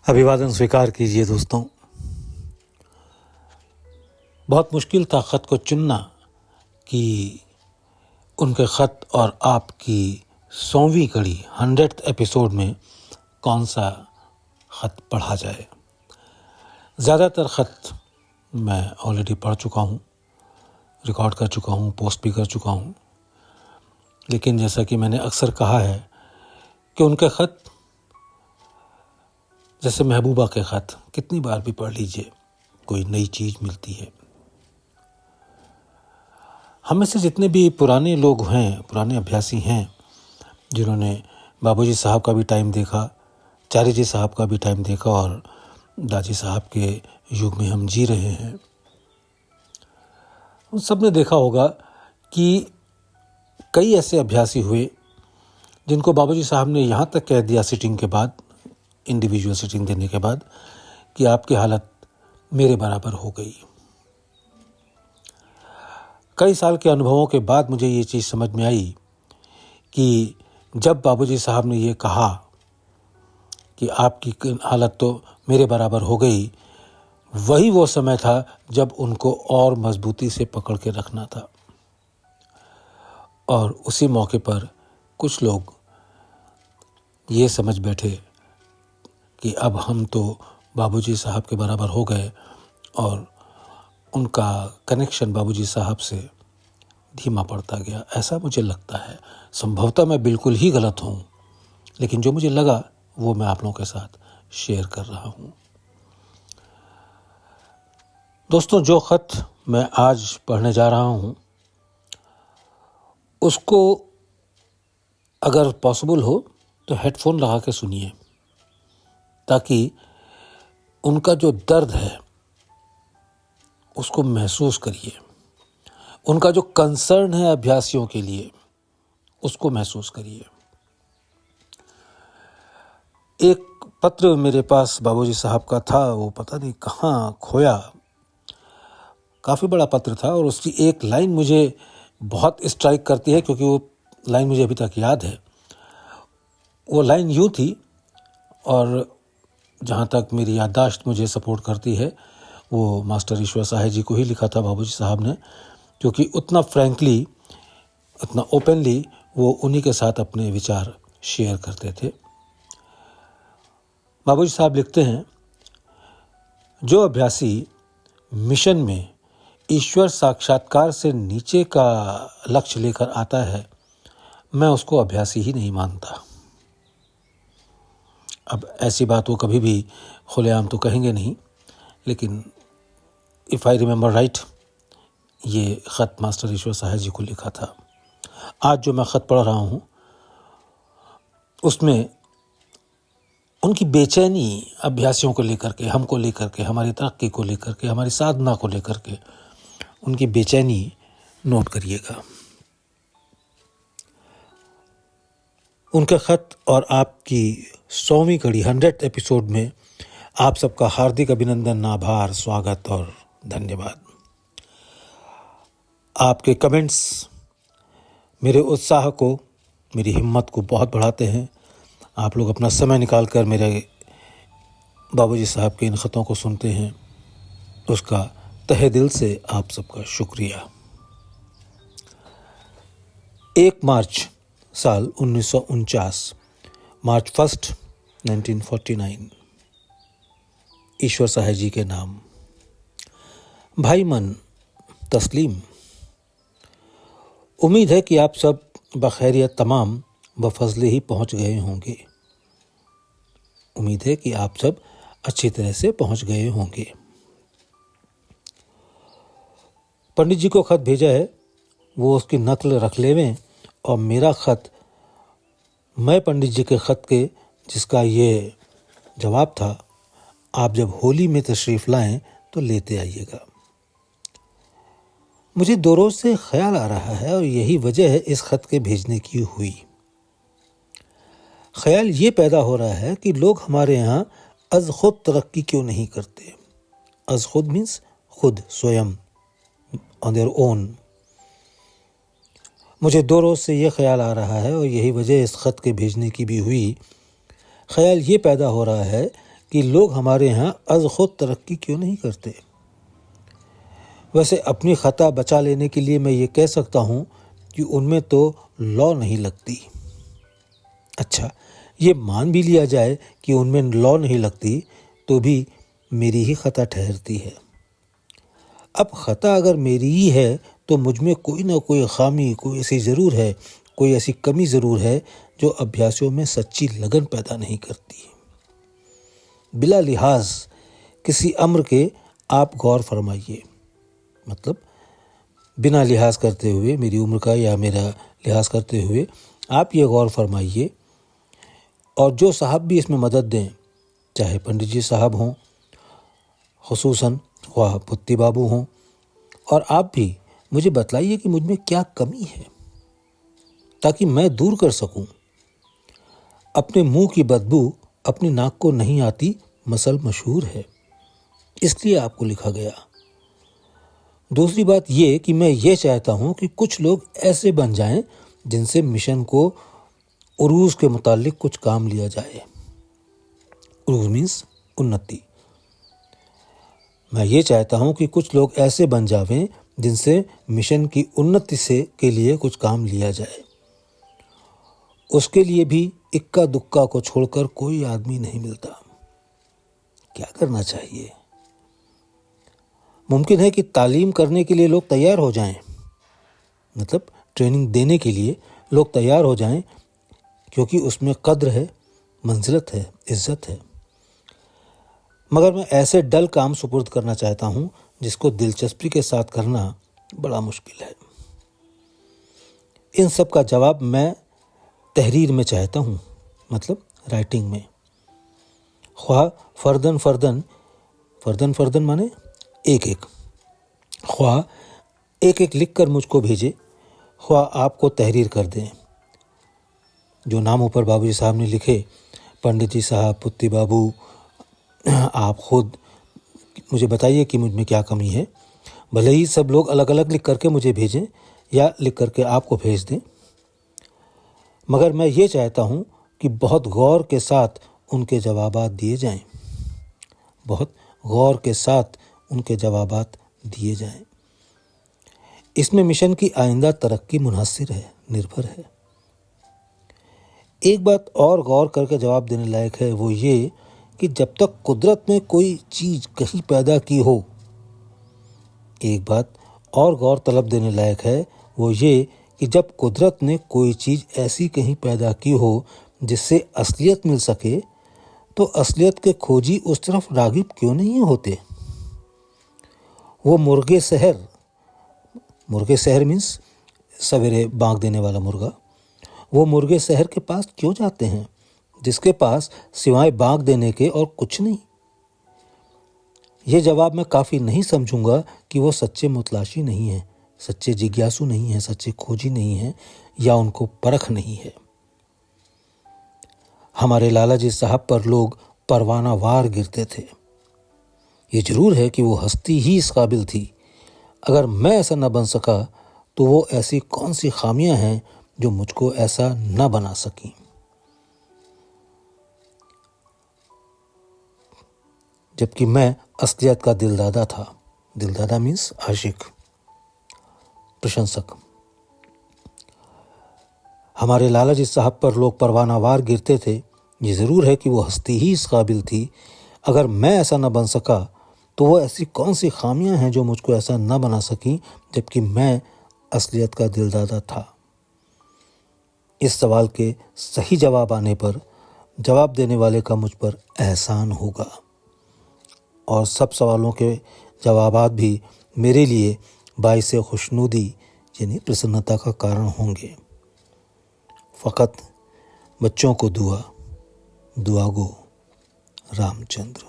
अभिवादन स्वीकार कीजिए दोस्तों। बहुत मुश्किल था ख़त को चुनना कि उनके ख़त और आपकी 100वीं कड़ी 100th एपिसोड में कौन सा ख़त पढ़ा जाए। ज़्यादातर ख़त मैं ऑलरेडी पढ़ चुका हूँ, रिकॉर्ड कर चुका हूँ, पोस्ट भी कर चुका हूँ। लेकिन जैसा कि मैंने अक्सर कहा है कि उनके ख़त जैसे महबूबा के ख़त कितनी बार भी पढ़ लीजिए कोई नई चीज़ मिलती है। हम में से जितने भी पुराने लोग हैं, पुराने अभ्यासी हैं, जिन्होंने बाबूजी साहब का भी टाइम देखा, चारी जी साहब का भी टाइम देखा और दादी साहब के युग में हम जी रहे हैं, उन सब ने देखा होगा कि कई ऐसे अभ्यासी हुए जिनको बाबूजी साहब ने यहाँ तक कह दिया सिटिंग के बाद, इंडिविजुअल सिटिंग देने के बाद, कि आपकी हालत मेरे बराबर हो गई। कई साल के अनुभवों के बाद मुझे ये चीज़ समझ में आई कि जब बाबूजी साहब ने ये कहा कि आपकी हालत तो मेरे बराबर हो गई, वही वो समय था जब उनको और मजबूती से पकड़ के रखना था। और उसी मौके पर कुछ लोग ये समझ बैठे कि अब हम तो बाबूजी साहब के बराबर हो गए और उनका कनेक्शन बाबूजी साहब से धीमा पड़ता गया। ऐसा मुझे लगता है। संभवतः मैं बिल्कुल ही गलत हूँ, लेकिन जो मुझे लगा वो मैं आप लोगों के साथ शेयर कर रहा हूँ। दोस्तों, जो ख़त मैं आज पढ़ने जा रहा हूँ उसको अगर पॉसिबल हो तो हेडफोन लगा के सुनिए, ताकि उनका जो दर्द है उसको महसूस करिए, उनका जो कंसर्न है अभ्यासियों के लिए उसको महसूस करिए। एक पत्र मेरे पास बाबूजी साहब का था, वो पता नहीं कहाँ खोया। काफ़ी बड़ा पत्र था और उसकी एक लाइन मुझे बहुत स्ट्राइक करती है, क्योंकि वो लाइन मुझे अभी तक याद है। वो लाइन यूँ थी, और जहाँ तक मेरी याददाश्त मुझे सपोर्ट करती है, वो मास्टर ईश्वर साहे जी को ही लिखा था बाबूजी साहब ने, क्योंकि उतना फ्रैंकली, उतना ओपनली वो उन्हीं के साथ अपने विचार शेयर करते थे। बाबूजी साहब लिखते हैं, जो अभ्यासी मिशन में ईश्वर साक्षात्कार से नीचे का लक्ष्य लेकर आता है, मैं उसको अभ्यासी ही नहीं मानता। अब ऐसी बात वो कभी भी खुलेआम तो कहेंगे नहीं, लेकिन इफ़ आई रिमेंबर राइट, ये ख़त मास्टर ईश्वर साहे जी को लिखा था। आज जो मैं ख़त पढ़ रहा हूँ उसमें उनकी बेचैनी अभ्यासियों को लेकर के, हमको लेकर के, हमारी तरक्की को लेकर के, हमारी साधना को लेकर के, उनकी बेचैनी नोट करिएगा। उनके ख़त और आपकी 100वीं कड़ी 100th एपिसोड में आप सबका हार्दिक अभिनंदन, आभार, स्वागत और धन्यवाद। आपके कमेंट्स मेरे उत्साह को, मेरी हिम्मत को बहुत बढ़ाते हैं। आप लोग अपना समय निकालकर मेरे बाबूजी साहब के इन ख़तों को सुनते हैं, उसका तहे दिल से आप सबका शुक्रिया। 1 मार्च साल 1949, मार्च 1, 1949। ईश्वर साहे जी के नाम। भाई मन तस्लीम, उम्मीद है कि आप सब बखैरियत तमाम बफजले ही पहुंच गए होंगे। उम्मीद है कि आप सब अच्छी तरह से पहुंच गए होंगे। पंडित जी को ख़त भेजा है, वो उसकी नकल रख लेवें, और मेरा ख़त मैं पंडित जी के ख़त के, जिसका ये जवाब था, आप जब होली में तशरीफ़ लाएं तो लेते आइएगा। मुझे 2 रोज़ से ख्याल आ रहा है और यही वजह है इस ख़त के भेजने की हुई। ख्याल ये पैदा हो रहा है कि लोग हमारे यहाँ अज़ खुद तरक्की क्यों नहीं करते। अज़ खुद मीन्स खुद, स्वयं, ऑन देयर ओन। मुझे 2 रोज़ से ये ख्याल आ रहा है और यही वजह इस ख़त के भेजने की भी हुई। ख्याल ये पैदा हो रहा है कि लोग हमारे यहाँ अज़ खुद तरक्की क्यों नहीं करते। वैसे अपनी ख़ता बचा लेने के लिए मैं ये कह सकता हूँ कि उनमें तो लॉ नहीं लगती। अच्छा, ये मान भी लिया जाए कि उनमें लॉ नहीं लगती तो भी मेरी ही ख़ता ठहरती है। अब ख़ता अगर मेरी ही है तो मुझ में कोई ना कोई खामी, कोई ऐसी ज़रूर है, कोई ऐसी कमी ज़रूर है जो अभ्यासियों में सच्ची लगन पैदा नहीं करती। बिला लिहाज किसी अम्र के आप गौर फरमाइए, मतलब बिना लिहाज करते हुए, मेरी उम्र का या मेरा लिहाज करते हुए आप ये गौर फरमाइए, और जो साहब भी इसमें मदद दें, चाहे पंडित जी साहब हों, खुसूसन ख्वाह पुत्ती बाबू हों, और आप भी मुझे बतलाइए कि मुझ में क्या कमी है ताकि मैं दूर कर सकूं। अपने मुंह की बदबू अपनी नाक को नहीं आती मसल मशहूर है, इसलिए आपको लिखा गया। दूसरी बात ये कि मैं ये चाहता हूं कि कुछ लोग ऐसे बन जाएं जिनसे मिशन को उरूज के मुतालिक कुछ काम लिया जाए। उरूज मीन्स उन्नति। मैं ये चाहता हूं कि कुछ लोग ऐसे बन जावें जिनसे मिशन की उन्नति से के लिए कुछ काम लिया जाए। उसके लिए भी इक्का दुक्का को छोड़कर कोई आदमी नहीं मिलता। क्या करना चाहिए? मुमकिन है कि तालीम करने के लिए लोग तैयार हो जाएं, मतलब ट्रेनिंग देने के लिए लोग तैयार हो जाएं, क्योंकि उसमें कद्र है, मंजिलत है, इज्जत है। मगर मैं ऐसे डल काम सुपुर्द करना चाहता हूं जिसको दिलचस्पी के साथ करना बड़ा मुश्किल है। इन सब का जवाब मैं तहरीर में चाहता हूं, मतलब राइटिंग में। ख्वाह फर्दन फर्दन, फर्दन फर्दन माने एक एक, ख्वाह एक एक लिख कर मुझको भेजे, ख्वाह आपको तहरीर कर दें। जो नाम ऊपर बाबूजी साहब ने लिखे, पंडित जी साहब, पुत्ती बाबू, आप खुद मुझे बताइए कि मुझ में क्या कमी है। भले ही सब लोग अलग अलग लिख करके मुझे भेजें या लिख करके आपको भेज दें, मगर मैं ये चाहता हूँ कि बहुत गौर के साथ उनके जवाबात दिए जाएं, बहुत गौर के साथ उनके जवाबात दिए जाएं। इसमें मिशन की आइंदा तरक्की मुनहसिर है, निर्भर है। एक बात और गौर करके जवाब देने लायक है, वो ये कि जब तक कुदरत ने कोई चीज़ कहीं पैदा की हो, एक बात और गौर तलब देने लायक है, वो ये कि जब कुदरत ने कोई चीज़ ऐसी कहीं पैदा की हो जिससे असलियत मिल सके, तो असलियत के खोजी उस तरफ रागिब क्यों नहीं होते। वो मुर्गे सहर मीन्स सवेरे बांग देने वाला मुर्गा, वो मुर्गे सहर के पास क्यों जाते हैं जिसके पास सिवाय बांग देने के और कुछ नहीं। ये जवाब मैं काफ़ी नहीं समझूंगा कि वो सच्चे मुतलाशी नहीं हैं, सच्चे जिज्ञासु नहीं हैं, सच्चे खोजी नहीं हैं, या उनको परख नहीं है। हमारे लाला जी साहब पर लोग परवाना वार गिरते थे। ये जरूर है कि वो हस्ती ही इस काबिल थी। अगर मैं ऐसा न बन सका तो वो ऐसी कौन सी खामियां हैं जो मुझको ऐसा न बना सकी। जबकि मैं असलियत का दिलदादा था। दिलदादा मीन्स आशिक, प्रशंसक। हमारे लाला जी साहब पर लोग परवाना वार गिरते थे। ये ज़रूर है कि वो हस्ती ही इस काबिल थी। अगर मैं ऐसा न बन सका तो वो ऐसी कौन सी खामियां हैं जो मुझको ऐसा न बना सकी, जबकि मैं असलियत का दिलदादा था। इस सवाल के सही जवाब आने पर जवाब देने वाले का मुझ पर एहसान होगा, और सब सवालों के जवाबात भी मेरे लिए बाइसे खुशनुदी यानी प्रसन्नता का कारण होंगे। फ़कत बच्चों को दुआ गो रामचंद्र।